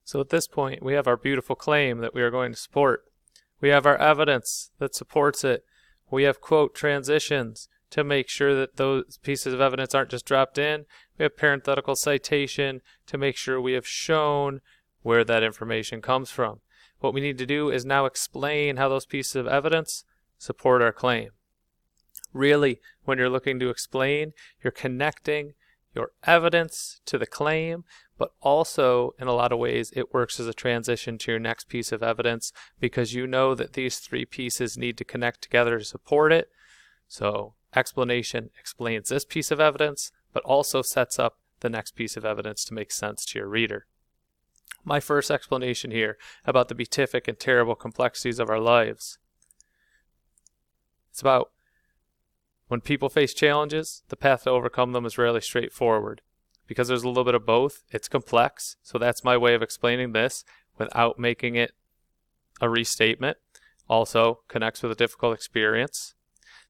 So at this point, we have our beautiful claim that we are going to support. We have our evidence that supports it. We have quote transitions to make sure that those pieces of evidence aren't just dropped in. We have parenthetical citation to make sure we have shown where that information comes from. What we need to do is now explain how those pieces of evidence support our claim. Really, when you're looking to explain, you're connecting your evidence to the claim, but also in a lot of ways it works as a transition to your next piece of evidence because you know that these three pieces need to connect together to support it. So explanation explains this piece of evidence, but also sets up the next piece of evidence to make sense to your reader. My first explanation here about the beatific and terrible complexities of our lives. It's about when people face challenges, the path to overcome them is rarely straightforward. Because there's a little bit of both, it's complex. So that's my way of explaining this without making it a restatement. Also connects with a difficult experience.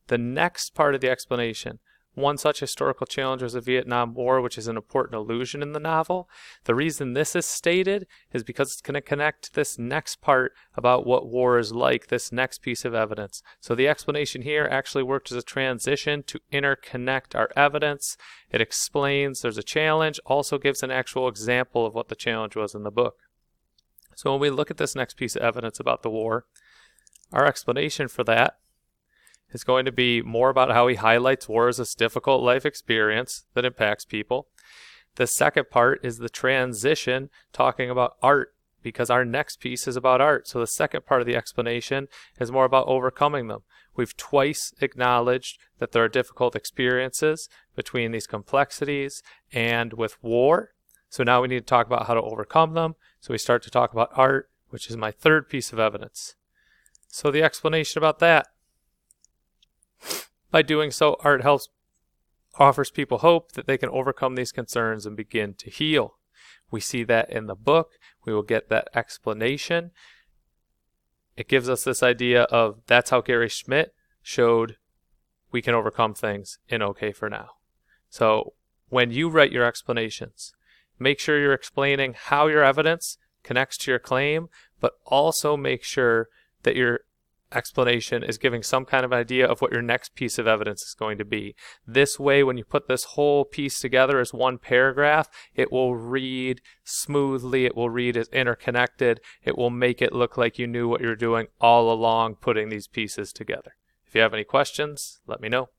The next part of the explanation, one such historical challenge was the Vietnam War, which is an important allusion in the novel. The reason this is stated is because it's going to connect to this next part about what war is like, this next piece of evidence. So the explanation here actually worked as a transition to interconnect our evidence. It explains there's a challenge, also gives an actual example of what the challenge was in the book. So when we look at this next piece of evidence about the war, our explanation for that is going to be more about how he highlights war as this difficult life experience that impacts people. The second part is the transition, talking about art, because our next piece is about art. So the second part of the explanation is more about overcoming them. We've twice acknowledged that there are difficult experiences between these complexities and with war. So now we need to talk about how to overcome them. So we start to talk about art, which is my third piece of evidence. So the explanation about that. By doing so, art offers people hope that they can overcome these concerns and begin to heal. We see that in the book. We will get that explanation. It gives us this idea of that's how Gary Schmidt showed we can overcome things in OK for Now. So when you write your explanations, make sure you're explaining how your evidence connects to your claim, but also make sure that your explanation is giving some kind of idea of what your next piece of evidence is going to be. This way, when you put this whole piece together as one paragraph, it will read smoothly, it will read as interconnected, it will make it look like you knew what you're doing all along putting these pieces together. If you have any questions, let me know.